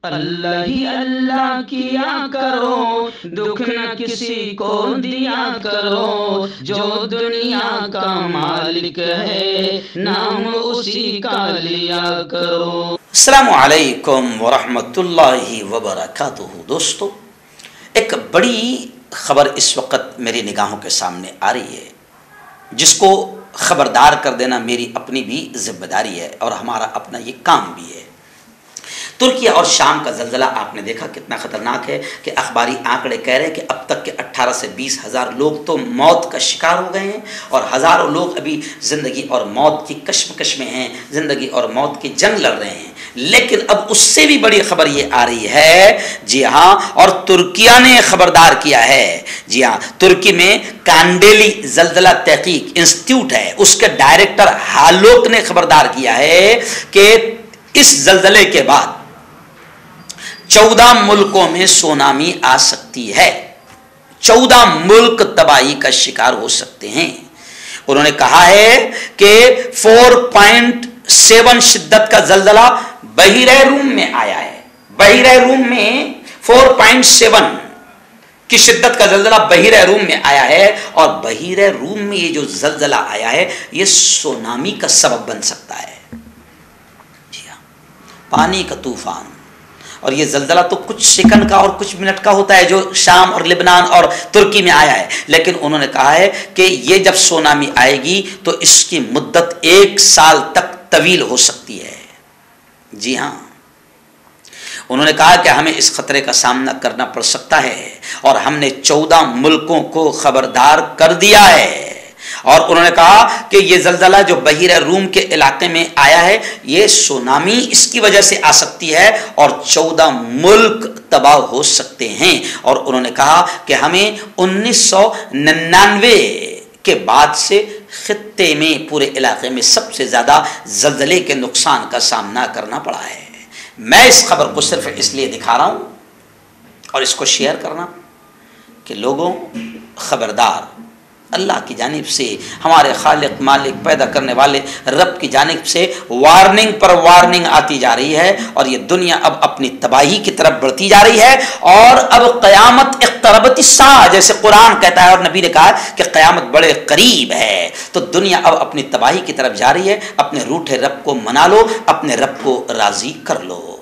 اللہ ہی اللہ کیا کرو، دکھ نہ کسی کو دیا کرو، جو دنیا کا مالک ہے نام اسی کا لیا کرو۔ السلام علیکم ورحمۃ اللہ وبرکاتہ۔ دوستو، ایک بڑی خبر اس وقت میری نگاہوں کے سامنے آ رہی ہے، جس کو خبردار کر دینا میری اپنی بھی ذمہ داری ہے اور ہمارا اپنا یہ کام بھی ہے۔ ترکی اور شام کا زلزلہ آپ نے دیکھا کتنا خطرناک ہے کہ اخباری آنکڑے کہہ رہے ہیں کہ اب تک کے 18 سے 20 ہزار لوگ تو موت کا شکار ہو گئے ہیں اور ہزاروں لوگ ابھی زندگی اور موت کی کشمکش میں ہیں، زندگی اور موت کی جنگ لڑ رہے ہیں۔ لیکن اب اس سے بھی بڑی خبر یہ آ رہی ہے، جی ہاں، اور ترکیہ نے خبردار کیا ہے۔ جی ہاں، ترکی میں کانڈیلی زلزلہ تحقیق انسٹیٹیوٹ ہے، اس کے ڈائریکٹر ہالوک نے خبردار کیا ہے کہ اس زلزلے کے بعد 14 ملکوں میں سونامی آ سکتی ہے، 14 ملک تباہی کا شکار ہو سکتے ہیں۔ انہوں نے کہا ہے کہ 4.7 شدت کا زلزلہ بحیرہ روم میں آیا ہے، بحیرہ روم میں 4.7 کی شدت کا زلزلہ بحیرہ روم میں آیا ہے، اور بحیرہ روم میں یہ جو زلزلہ آیا ہے یہ سونامی کا سبب بن سکتا ہے۔ جی ہاں، پانی کا طوفان، اور یہ زلزلہ تو کچھ سیکنڈ کا اور کچھ منٹ کا ہوتا ہے جو شام اور لبنان اور ترکی میں آیا ہے، لیکن انہوں نے کہا ہے کہ یہ جب سونامی آئے گی تو اس کی مدت 1 سال تک طویل ہو سکتی ہے۔ جی ہاں، انہوں نے کہا کہ ہمیں اس خطرے کا سامنا کرنا پڑ سکتا ہے اور ہم نے 14 ملکوں کو خبردار کر دیا ہے۔ اور انہوں نے کہا کہ یہ زلزلہ جو بحیرہ روم کے علاقے میں آیا ہے یہ سونامی اس کی وجہ سے آ سکتی ہے اور 14 ملک تباہ ہو سکتے ہیں۔ اور انہوں نے کہا کہ ہمیں 1999 کے بعد سے خطے میں، پورے علاقے میں سب سے زیادہ زلزلے کے نقصان کا سامنا کرنا پڑا ہے۔ میں اس خبر کو صرف اس لیے دکھا رہا ہوں اور اس کو شیئر کرنا کہ لوگوں، خبردار، اللہ کی جانب سے، ہمارے خالق مالک پیدا کرنے والے رب کی جانب سے وارننگ پر وارننگ آتی جا رہی ہے، اور یہ دنیا اب اپنی تباہی کی طرف بڑھتی جا رہی ہے، اور اب قیامت اقتربت الساعہ جیسے قرآن کہتا ہے اور نبی نے کہا کہ قیامت بڑے قریب ہے۔ تو دنیا اب اپنی تباہی کی طرف جا رہی ہے۔ اپنے روٹھے رب کو منا لو، اپنے رب کو راضی کر لو۔